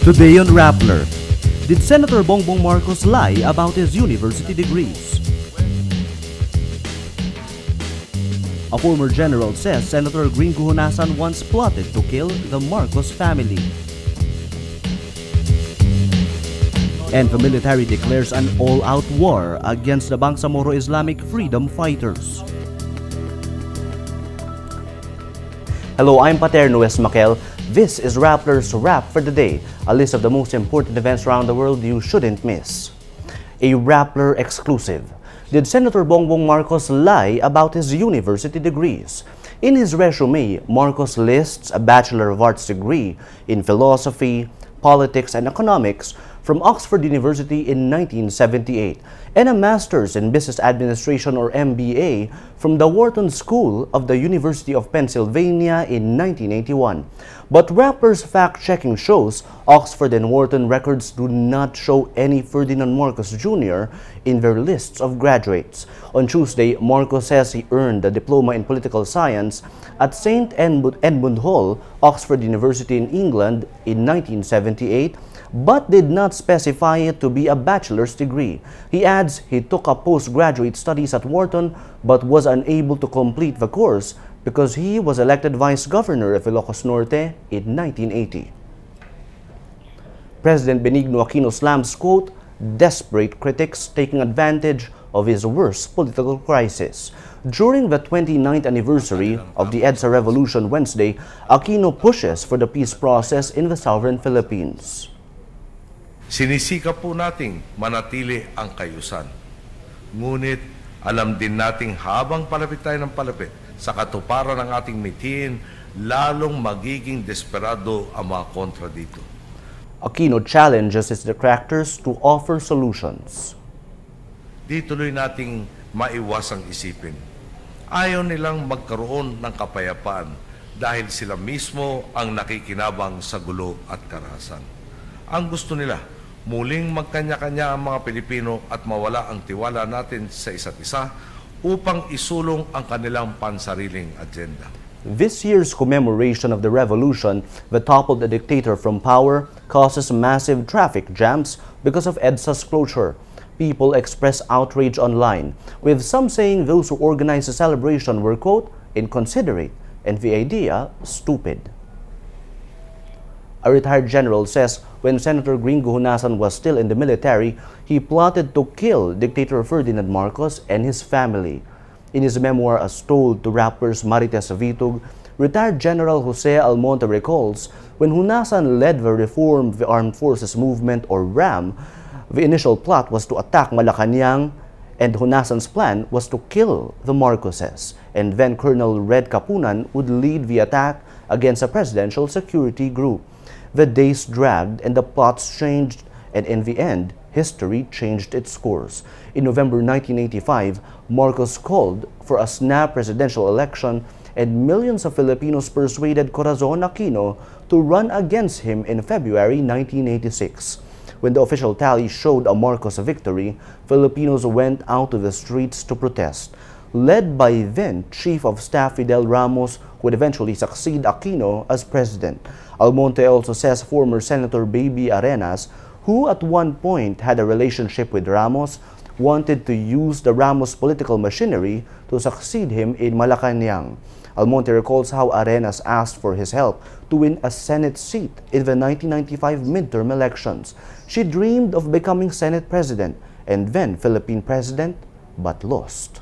Today on Rappler, did Senator Bongbong Marcos lie about his university degrees? A former general says Senator Gringo Honasan once plotted to kill the Marcos family. And the military declares an all-out war against the Bangsamoro Islamic Freedom Fighters. Hello, I'm Paterno S. Makel. This is Rappler's Wrap for the Day, a list of the most important events around the world you shouldn't miss. A Rappler exclusive. Did Senator Bongbong Marcos lie about his university degrees? In his resume, Marcos lists a Bachelor of Arts degree in philosophy, politics, and economics from Oxford University in 1978 and a Master's in Business Administration or MBA from the Wharton School of the University of Pennsylvania in 1981. But Rappler's fact-checking shows Oxford and Wharton records do not show any Ferdinand Marcos Jr. in their lists of graduates. On Tuesday, Marcos says he earned a diploma in political science at St. Edmund Hall, Oxford University in England in 1978, but did not specify it to be a bachelor's degree. He adds he took up postgraduate studies at Wharton but was unable to complete the course because he was elected vice governor of Ilocos Norte in 1980. President Benigno Aquino slams, quote, desperate critics taking advantage of his worst political crisis. During the 29th anniversary of the EDSA revolution Wednesday, Aquino pushes for the peace process in the southern Philippines. Sinisikap po nating manatili ang kayusan. Ngunit alam din nating habang palapit tayo ng palapit sa katuparan ng ating mithiin, lalong magiging desperado ang mga kontra dito. Aquino challenges his detractors to offer solutions. Di tuloy nating maiwasang isipin. Ayaw nilang magkaroon ng kapayapaan dahil sila mismo ang nakikinabang sa gulo at karahasan. Ang gusto nila, muling magkanya-kanya ang mga Pilipino at mawala ang tiwala natin sa isa't isa upang isulong ang kanilang pansariling agenda. This year's commemoration of the revolution that toppled the dictator from power causes massive traffic jams because of EDSA's closure. People express outrage online, with some saying those who organized the celebration were, quote, inconsiderate and the idea stupid. A retired general says when Senator Gringo Honasan was still in the military, he plotted to kill dictator Ferdinand Marcos and his family. In his memoir as told to Rappler's Marites Vitug, retired General Jose Almonte recalls when Honasan led the Reform the Armed Forces Movement or RAM, the initial plot was to attack Malacanang and Honasan's plan was to kill the Marcoses, and then Colonel Red Kapunan would lead the attack against a presidential security group. The days dragged and the plots changed, and in the end, history changed its course. In November 1985, Marcos called for a snap presidential election and millions of Filipinos persuaded Corazon Aquino to run against him in February 1986. When the official tally showed a Marcos victory, Filipinos went out to the streets to protest. Led by then Chief of Staff Fidel Ramos, who would eventually succeed Aquino as president. Almonte also says former Senator Baby Arenas, who at one point had a relationship with Ramos, wanted to use the Ramos political machinery to succeed him in Malacanang. Almonte recalls how Arenas asked for his help to win a Senate seat in the 1995 midterm elections. She dreamed of becoming Senate President and then Philippine President, but lost.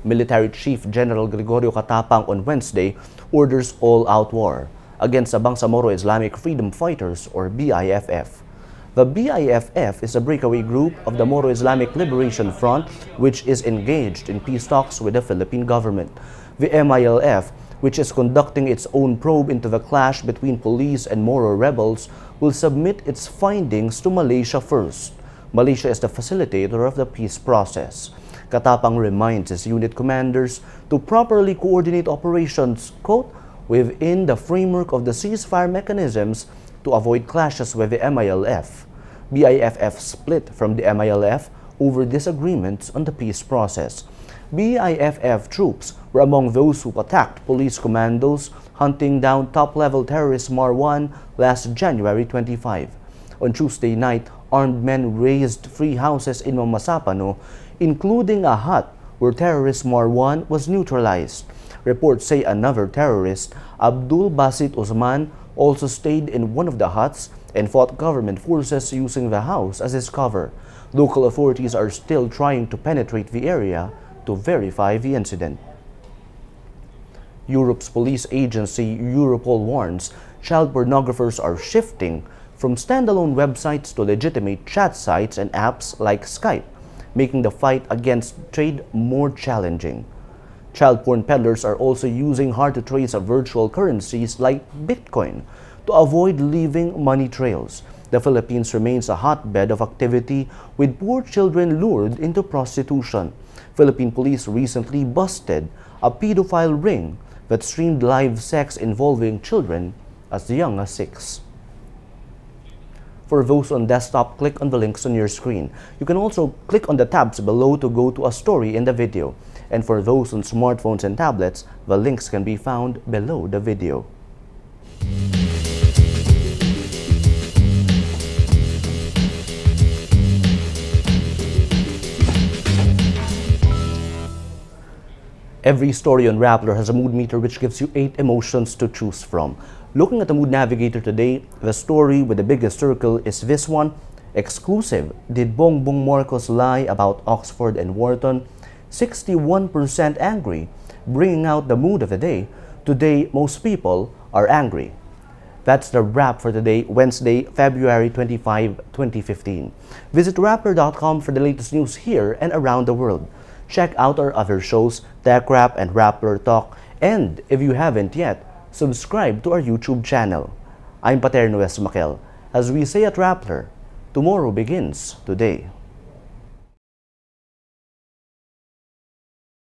Military Chief General Gregorio Catapang on Wednesday orders all-out war against the Bangsamoro Islamic Freedom Fighters or BIFF. The BIFF is a breakaway group of the Moro Islamic Liberation Front which is engaged in peace talks with the Philippine government. The MILF, which is conducting its own probe into the clash between police and Moro rebels, will submit its findings to Malaysia first. Malaysia is the facilitator of the peace process. Catapang reminds his unit commanders to properly coordinate operations, quote, within the framework of the ceasefire mechanisms to avoid clashes with the MILF. BIFF split from the MILF over disagreements on the peace process. BIFF troops were among those who attacked police commandos hunting down top-level terrorist Marwan last January 25. On Tuesday night, armed men razed 3 houses in Mamasapano, including a hut where terrorist Marwan was neutralized. Reports say another terrorist, Abdul Basit Osman, also stayed in one of the huts and fought government forces using the house as his cover. Local authorities are still trying to penetrate the area to verify the incident. Europe's police agency Europol warns child pornographers are shifting from standalone websites to legitimate chat sites and apps like Skype, making the fight against trade more challenging. Child porn peddlers are also using hard-to-trace virtual currencies like Bitcoin to avoid leaving money trails. The Philippines remains a hotbed of activity with poor children lured into prostitution. Philippine police recently busted a pedophile ring that streamed live sex involving children as young as 6. For those on desktop, click on the links on your screen. You can also click on the tabs below to go to a story in the video. And for those on smartphones and tablets, the links can be found below the video. Every story on Rappler has a mood meter which gives you 8 emotions to choose from. Looking at the mood navigator today, the story with the biggest circle is this one. Exclusive. Did Bongbong Marcos lie about Oxford and Wharton? 61% angry, bringing out the mood of the day. Today, most people are angry. That's the wrap for today, Wednesday, February 25, 2015. Visit Rappler.com for the latest news here and around the world. Check out our other shows, Tech Rap and Rappler Talk, and if you haven't yet, subscribe to our YouTube channel. I'm Paterno S. Makel. As we say at Rappler, tomorrow begins today.